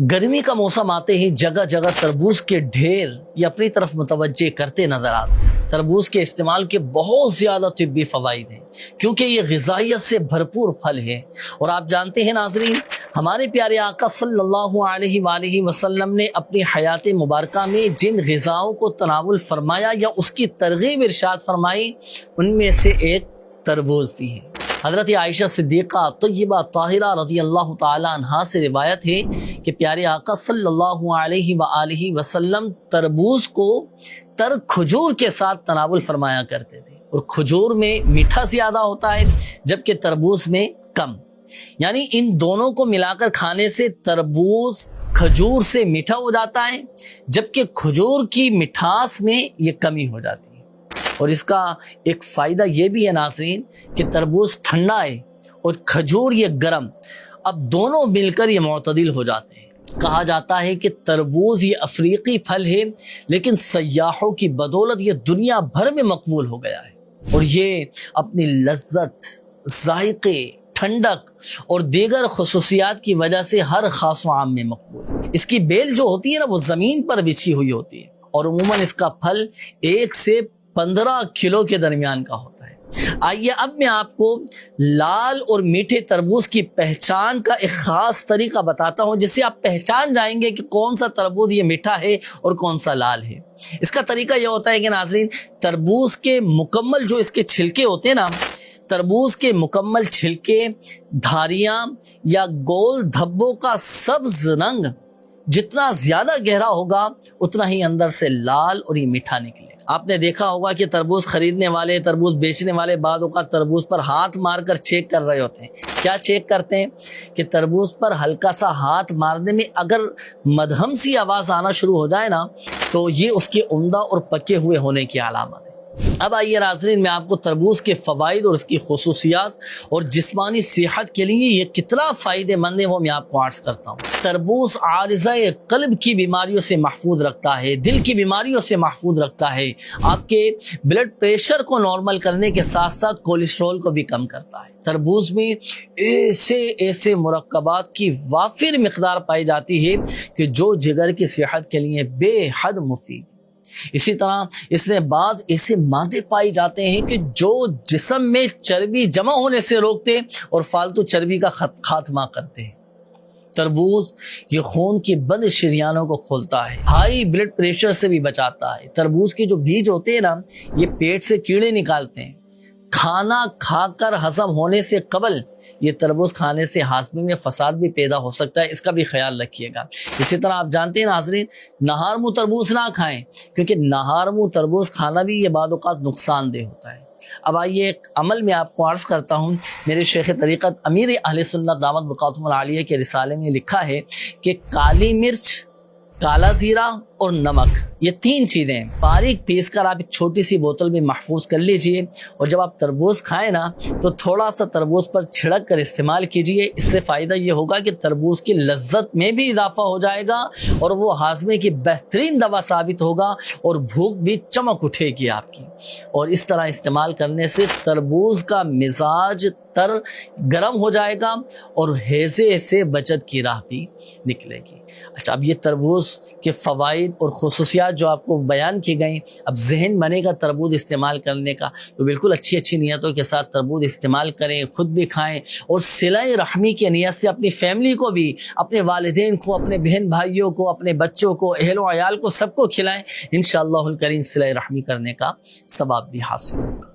गर्मी का मौसम आते ही जगह जगह तरबूज के ढेर ये अपनी तरफ मुतवज्जे करते नजर आते हैं। तरबूज के इस्तेमाल के बहुत ज़्यादा तिब्बी फ़वाइद हैं क्योंकि ये ग़िज़ाइयत से भरपूर फल है। और आप जानते हैं नाज़रीन, हमारे प्यारे आका सल्लल्लाहु अलैहि वसल्लम ने अपनी हयात मुबारका में जिन ग़िज़ाओं को तनावुल फरमाया या उसकी तरगीब इरशाद फरमाई, उनमें से एक तरबूज भी है। हज़रत आयशा सिद्दीक़ा तय्यबा ताहिरा रज़ियल्लाहु ताला अन्हा से रिवायत है कि प्यारे आका सल्लल्लाहु अलैहि वसल्लम तरबूज को तर खजूर के साथ तनावुल फरमाया करते थे। और खजूर में मीठा ज़्यादा होता है जबकि तरबूज में कम, यानी इन दोनों को मिलाकर खाने से तरबूज खजूर से मीठा हो जाता है जबकि खजूर की मिठास में ये कमी हो जाती है। और इसका एक फ़ायदा ये भी है नाज़रीन कि तरबूज ठंडा है और खजूर ये गर्म, अब दोनों मिलकर ये मुतदिल हो जाते हैं। कहा जाता है कि तरबूज ये अफ्रीकी फल है लेकिन सयाहों की बदौलत ये दुनिया भर में मकबूल हो गया है और ये अपनी लज्जत, जायके, ठंडक और दीगर खुसूसियात की वजह से हर खास व आम में मकबूल है। इसकी बेल जो होती है ना, वो ज़मीन पर बिछी हुई होती है और उमूमन इसका फल 1 से 15 किलो के दरमियान का होता है। आइए अब मैं आपको लाल और मीठे तरबूज की पहचान का एक ख़ास तरीका बताता हूं जिससे आप पहचान जाएंगे कि कौन सा तरबूज ये मीठा है और कौन सा लाल है। इसका तरीका यह होता है कि नाज़रीन, तरबूज के मुकम्मल जो इसके छिलके होते हैं ना, तरबूज के मुकम्मल छिलके, धारियां या गोल धब्बों का सब्ज रंग जितना ज़्यादा गहरा होगा उतना ही अंदर से लाल और ये मीठा निकले। आपने देखा होगा कि तरबूज खरीदने वाले, तरबूज बेचने वाले बाद औक़ात तरबूज पर हाथ मारकर चेक कर रहे होते हैं। क्या चेक करते हैं कि तरबूज पर हल्का सा हाथ मारने में अगर मध्यम सी आवाज़ आना शुरू हो जाए ना, तो ये उसके उम्दा और पके हुए होने की अलामत है। अब आइए नाज़रीन, मैं आपको तरबूज के फ़वाइद और उसकी खुसूसियात और जिस्मानी सेहत के लिए ये कितना फ़ायदेमंद है वो मैं आपको अर्ज़ करता हूँ। तरबूज आरिज़ाए क़ल्ब की बीमारियों से महफूज रखता है, दिल की बीमारियों से महफूज रखता है, आपके ब्लड प्रेशर को नॉर्मल करने के साथ साथ कोलेस्ट्रॉल को भी कम करता है। तरबूज में ऐसे मुरक्कबात की वाफिर मिक़दार पाई जाती है कि जो जिगर की सेहत के लिए बेहद मुफीद। इसी तरह इसमें बाज़ ऐसे मादे पाए जाते हैं कि जो जिस्म में चर्बी जमा होने से रोकते और फालतू चर्बी का खात्मा करते हैं। तरबूज ये खून की बंद शरियानों को खोलता है, हाई ब्लड प्रेशर से भी बचाता है। तरबूज के जो बीज होते हैं ना, ये पेट से कीड़े निकालते हैं। खाना खाकर हजम होने से कबल ये तरबूज खाने से हाजमे में फसाद भी पैदा हो सकता है, इसका भी ख्याल रखिएगा। इसी तरह आप जानते हैं नाज़रीन, नहार मुँह तरबूज ना खाएं क्योंकि नहार मुँह तरबूज खाना भी ये बाद औक़ात नुकसानदेह होता है। अब आइए एक अमल में आपको अर्ज़ करता हूँ। मेरे शेख तरीक़त अमीर अहले सुन्नत दामत बक़ातुहुमुल आलिया के रिसाले में लिखा है कि काली मिर्च, काला ज़ीरा और नमक, ये 3 चीज़ें बारीक पीस कर आप एक छोटी सी बोतल में महफूज कर लीजिए और जब आप तरबूज खाएं ना, तो थोड़ा सा तरबूज पर छिड़क कर इस्तेमाल कीजिए। इससे फ़ायदा ये होगा कि तरबूज की लज्जत में भी इजाफा हो जाएगा और वो हाजमे की बेहतरीन दवा साबित होगा और भूख भी चमक उठेगी आपकी। और इस तरह इस्तेमाल करने से तरबूज का मिजाज तर गर्म हो जाएगा और हैज़े से बचत की राह भी निकलेगी। अच्छा, अब ये तरबूज के फ़वाइद और खुसूसियात जो आपको बयान की गई, अब जहन बनेगा तरबूज इस्तेमाल करने का, तो बिल्कुल अच्छी नियतों के साथ तरबूज इस्तेमाल करें, खुद भी खाएं और सिलाई रहमी की नियत से अपनी फैमिली को भी, अपने वालिदैन को, अपने बहन भाइयों को, अपने बच्चों को, अहलो अयाल को, सबको खिलाएं। इंशाअल्लाहुल करीम सिलाई रहमी करने का सवाब भी हासिल होगा।